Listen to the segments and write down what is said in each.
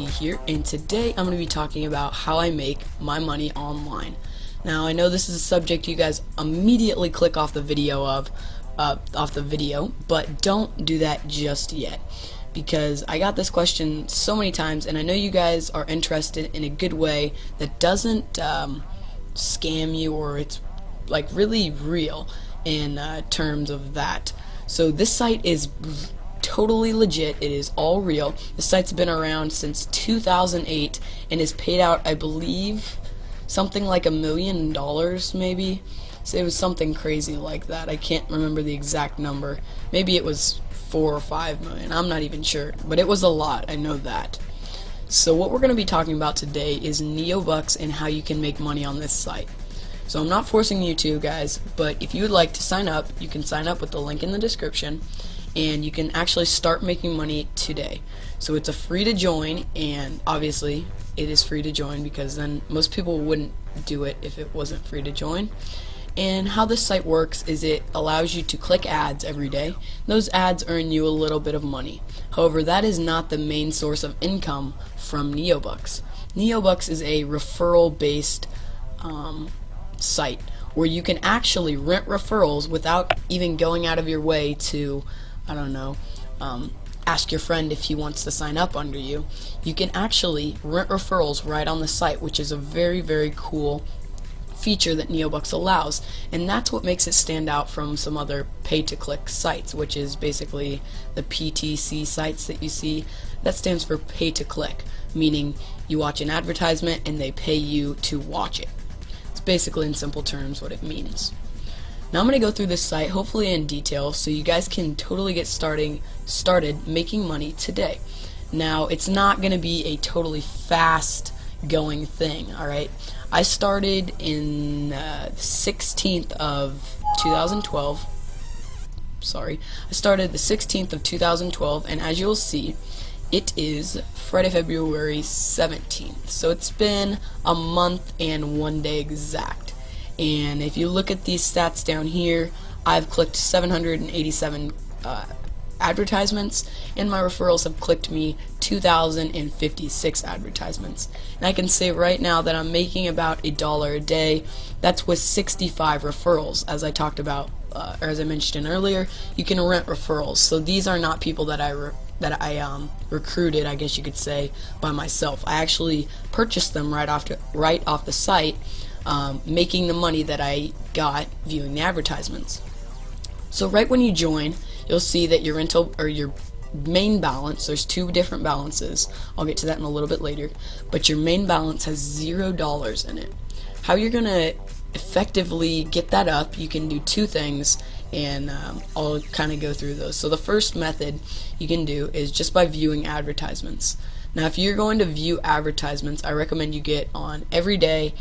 here, and today I'm going to be talking about how I make my money online. Now, I know this is a subject you guys immediately click off the video but don't do that just yet, because I got this question so many times, and I know you guys are interested in a good way that doesn't scam you, or it's like really real in terms of that. So this site is totally legit. It is all real. The site's been around since 2008 and has paid out, I believe, something like $1 million maybe. So it was something crazy like that. I can't remember the exact number. Maybe it was 4 or 5 million. I'm not even sure, but it was a lot. I know that. So what we're going to be talking about today is Neobux and how you can make money on this site. So I'm not forcing you to, guys, but if you would like to sign up, you can sign up with the link in the description, and you can actually start making money today. So it's a free to join, and obviously it is free to join because then most people wouldn't do it if it wasn't free to join. And how this site works is it allows you to click ads every day. Those ads earn you a little bit of money. However, that is not the main source of income from Neobux. Neobux is a referral based site where you can actually rent referrals without even going out of your way to, I don't know, ask your friend if he wants to sign up under you. You can actually rent referrals right on the site, which is a very, very cool feature that Neobux allows, and that's what makes it stand out from some other pay-to-click sites, which is basically the PTC sites that you see. That stands for pay-to-click, meaning you watch an advertisement and they pay you to watch it. It's basically, in simple terms, what it means. Now I'm going to go through this site, hopefully in detail, so you guys can totally get started making money today. Now, it's not going to be a totally fast going thing, alright? I started in 16th of 2012. Sorry. I started the 16th of 2012, and as you'll see, it is Friday, February 17th. So it's been a month and 1 day exact. And if you look at these stats down here, I've clicked 787 advertisements, and my referrals have clicked me 2,056 advertisements. And I can say right now that I'm making about $1 a day. That's with 65 referrals, as I talked about, or as I mentioned earlier. You can rent referrals, so these are not people that I recruited, I guess you could say, by myself. I actually purchased them right off the site, making the money that I got viewing the advertisements. So right when you join, you'll see that your rental or your main balance, there's two different balances. I'll get to that in a little bit later, but your main balance has $0 in it. How you're gonna effectively get that up, you can do two things, and I'll kind of go through those. So the first method you can do is just by viewing advertisements. Now, if you're going to view advertisements, I recommend you get on every day,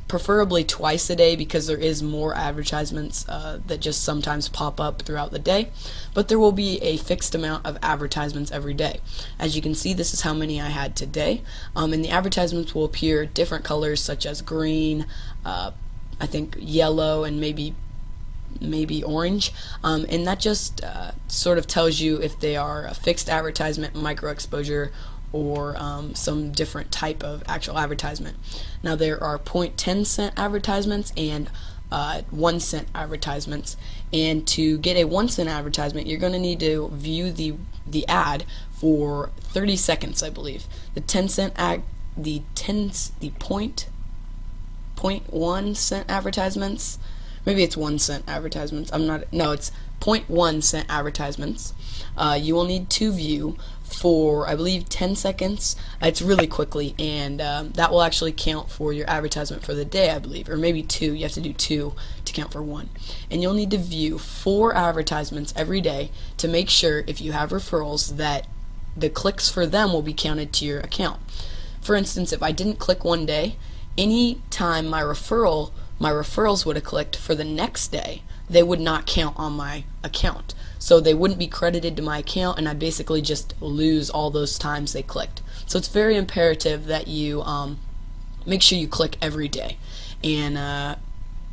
preferably twice a day, because there is more advertisements that just sometimes pop up throughout the day, but there will be a fixed amount of advertisements every day. As you can see, this is how many I had today, and the advertisements will appear different colors such as green, I think yellow, and maybe orange, and that just sort of tells you if they are a fixed advertisement, micro exposure, or some different type of actual advertisement. Now, there are 0.10 cent advertisements and 1 cent advertisements, and to get a 1 cent advertisement, you're going to need to view the ad for 30 seconds, I believe. The 10 cent the 0.1 cent advertisements, maybe it's 1 cent advertisements. It's 0.1 cent advertisements. You will need to view for, I believe, 10 seconds. It's really quickly, and that will actually count for your advertisement for the day, I believe, or maybe 2. You have to do 2 to count for 1. And you'll need to view 4 advertisements every day to make sure, if you have referrals, that the clicks for them will be counted to your account. For instance, if I didn't click one day, any time my referrals would have clicked for the next day, they would not count on my account. So they wouldn't be credited to my account, and I basically just lose all those times they clicked. So it's very imperative that you make sure you click every day. And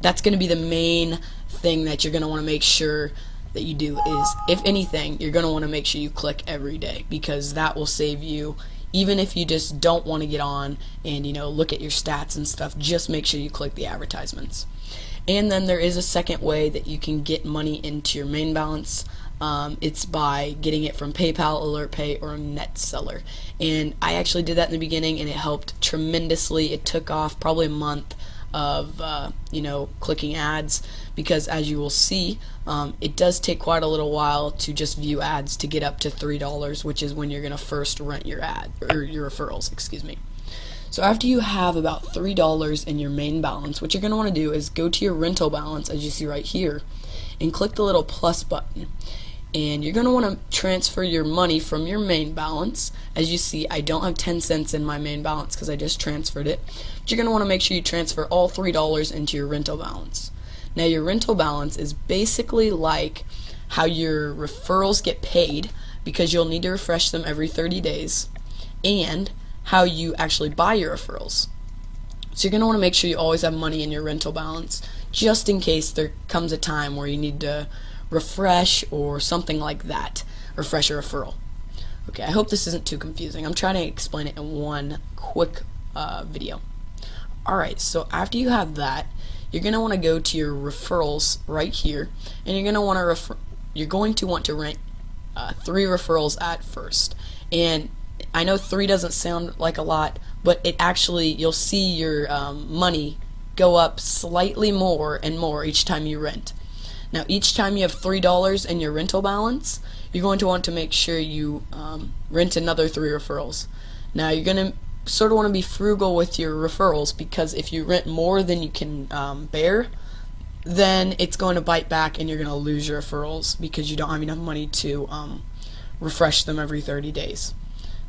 that's going to be the main thing that you're going to want to make sure that you do is, if anything, you're going to want to make sure you click every day, because that will save you Even if you just don't want to get on and look at your stats and stuff, just make sure you click the advertisements. And then there is a second way that you can get money into your main balance. It's by getting it from PayPal, AlertPay, or NetSeller. And I actually did that in the beginning, and it helped tremendously. It took off probably a month of clicking ads, because as you will see, it does take quite a little while to just view ads to get up to $3, which is when you're going to first rent your ad or your referrals, excuse me. So after you have about $3 in your main balance, what you're going to want to do is go to your rental balance, as you see right here, and click the little plus button. And you're going to want to transfer your money from your main balance. As you see, I don't have 10 cents in my main balance because I just transferred it. But you're going to want to make sure you transfer all $3 into your rental balance. Now, your rental balance is basically like how your referrals get paid, because you'll need to refresh them every 30 days, and how you actually buy your referrals. So you're going to want to make sure you always have money in your rental balance, just in case there comes a time where you need to refresh or something like that. Refresh a referral. Okay, I hope this isn't too confusing. I'm trying to explain it in one quick video. Alright, so after you have that, you're going to want to go to your referrals right here, and you're going to want to rent 3 referrals at first. And I know 3 doesn't sound like a lot, but it actually, you'll see your money go up slightly more and more each time you rent. Now, each time you have $3 in your rental balance, you're going to want to make sure you rent another 3 referrals. Now, you're going to sort of want to be frugal with your referrals, because if you rent more than you can bear, then it's going to bite back and you're going to lose your referrals because you don't have enough money to refresh them every 30 days.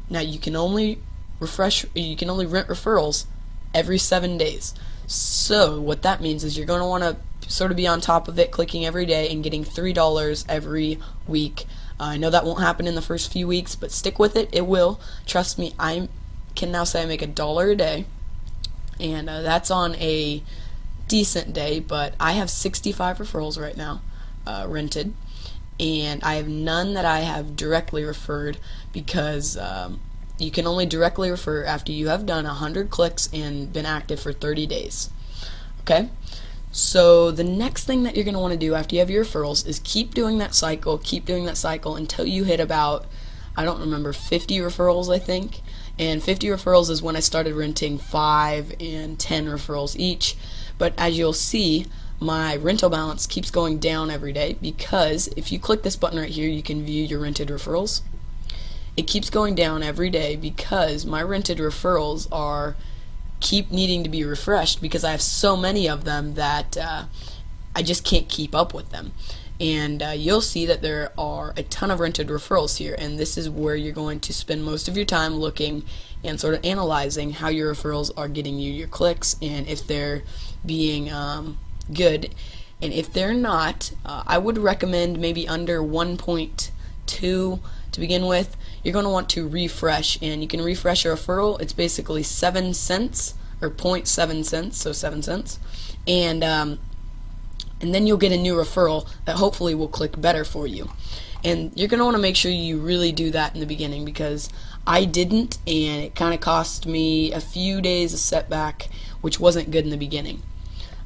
Now, you can only rent referrals every 7 days. So what that means is you're going to want to sort of be on top of it, clicking every day and getting $3 every week. I know that won't happen in the first few weeks, but stick with it. It will. Trust me, I can now say I make $1 a day, and that's on a decent day, but I have 65 referrals right now rented, and I have none that I have directly referred, because you can only directly refer after you have done 100 clicks and been active for 30 days. Okay? So the next thing that you're going to want to do after you have your referrals is keep doing that cycle until you hit about, I don't remember, 50 referrals, I think. And 50 referrals is when I started renting 5 and 10 referrals each. But as you'll see, my rental balance keeps going down every day, because if you click this button right here, you can view your rented referrals. It keeps going down every day because my rented referrals keep needing to be refreshed, because I have so many of them that I just can't keep up with them. And you'll see that there are a ton of rented referrals here, and this is where you're going to spend most of your time looking and sort of analyzing how your referrals are getting you your clicks, and if they're being good. And if they're not, I would recommend maybe under 1.2 to begin with. You're going to want to refresh, and you can refresh a referral. It's basically 7 cents, or 0.7 cents, so 7 cents, and then you'll get a new referral that hopefully will click better for you. And you're going to want to make sure you really do that in the beginning, because I didn't, and it kind of cost me a few days of setback, which wasn't good in the beginning.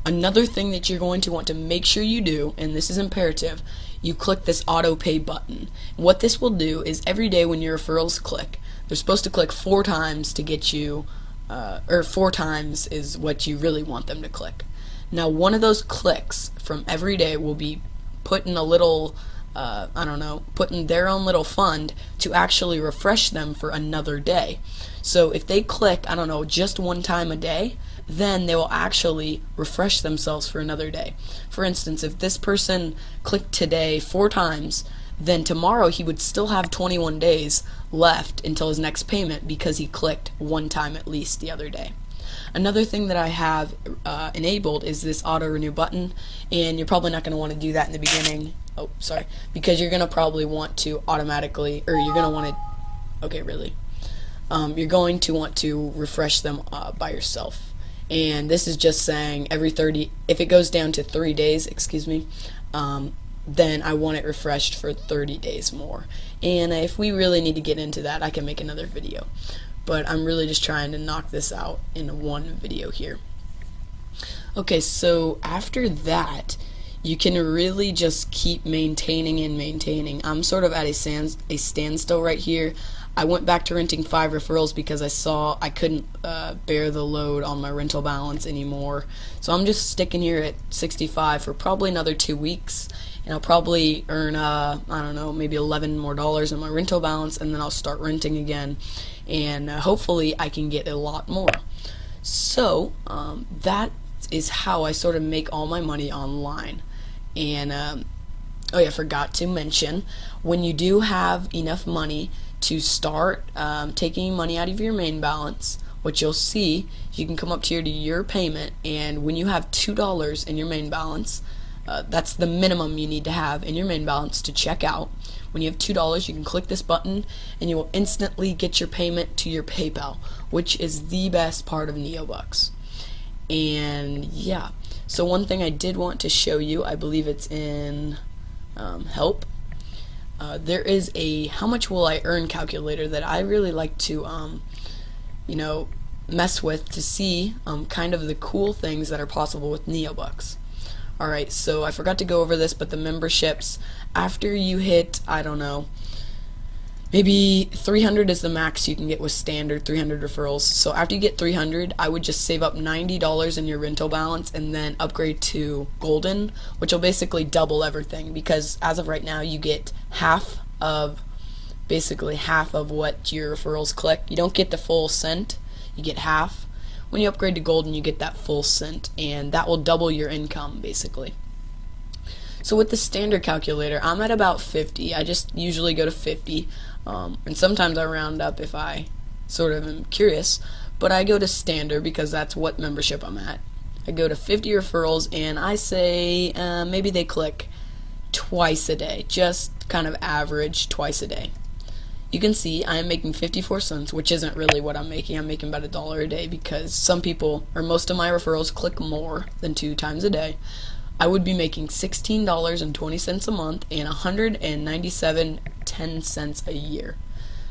Another thing that you're going to want to make sure you do, and this is imperative, you click this auto pay button. And what this will do is every day when your referrals click, they're supposed to click 4 times to get you, or 4 times is what you really want them to click. Now, one of those clicks from every day will be put in a little, put in their own little fund to actually refresh them for another day. So if they click, just 1 time a day, then they will actually refresh themselves for another day. For instance, if this person clicked today 4 times, then tomorrow he would still have 21 days left until his next payment, because he clicked 1 time at least the other day. Another thing that I have enabled is this auto renew button, and you're probably not going to want to do that in the beginning. Oh, sorry, because you're going to probably want to automatically, or you're going to want to, okay, really, you're going to want to refresh them by yourself. And this is just saying every 30, if it goes down to 3 days, excuse me, then I want it refreshed for 30 days more. And if we really need to get into that, I can make another video. But I'm really just trying to knock this out in one video here. Okay, so after that, you can really just keep maintaining and maintaining. I'm sort of at a standstill right here. I went back to renting 5 referrals because I saw I couldn't bear the load on my rental balance anymore. So I'm just sticking here at 65 for probably another 2 weeks, and I'll probably earn I don't know, maybe $11 more in my rental balance, and then I'll start renting again, and hopefully I can get a lot more. So that is how I sort of make all my money online. And oh yeah, I forgot to mention, when you do have enough money to start taking money out of your main balance, what you'll see, you can come up here to your payment, and when you have $2 in your main balance, that's the minimum you need to have in your main balance to check out. When you have $2, you can click this button and you will instantly get your payment to your PayPal, which is the best part of Neobux. And yeah, so one thing I did want to show you, I believe it's in help. There is a how much will I earn calculator that I really like to you know, mess with to see kind of the cool things that are possible with Neobux. Alright, so I forgot to go over this, but the memberships, after you hit, I don't know, maybe 300 is the max you can get with standard 300 referrals. So after you get 300, I would just save up $90 in your rental balance and then upgrade to golden, which will basically double everything, because as of right now you get basically half of what your referrals click. You don't get the full cent, you get half. When you upgrade to golden, you get that full cent, and that will double your income basically. So with the standard calculator, I'm at about 50. I just usually go to 50, and sometimes I round up if I sort of am curious, but I go to standard because that's what membership I'm at. I go to 50 referrals, and I say maybe they click twice a day, just kind of average twice a day. You can see I am making 54 cents, which isn't really what I'm making. I'm making about $1 a day because some people, or most of my referrals, click more than 2 times a day. I would be making $16.20 a month and $197.10 a year.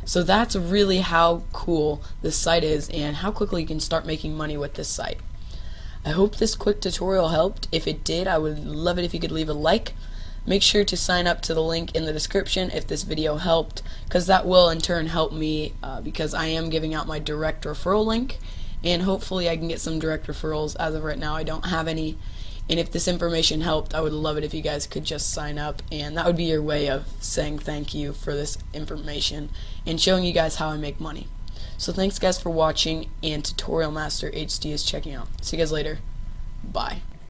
So that's really how cool this site is and how quickly you can start making money with this site. I hope this quick tutorial helped. If it did, I would love it if you could leave a like. Make sure to sign up to the link in the description if this video helped, because that will in turn help me because I am giving out my direct referral link, and hopefully I can get some direct referrals. As of right now, I don't have any, and if this information helped, I would love it if you guys could just sign up, and that would be your way of saying thank you for this information and showing you guys how I make money. So thanks guys for watching, and Tutorial Master HD is checking out. See you guys later. Bye.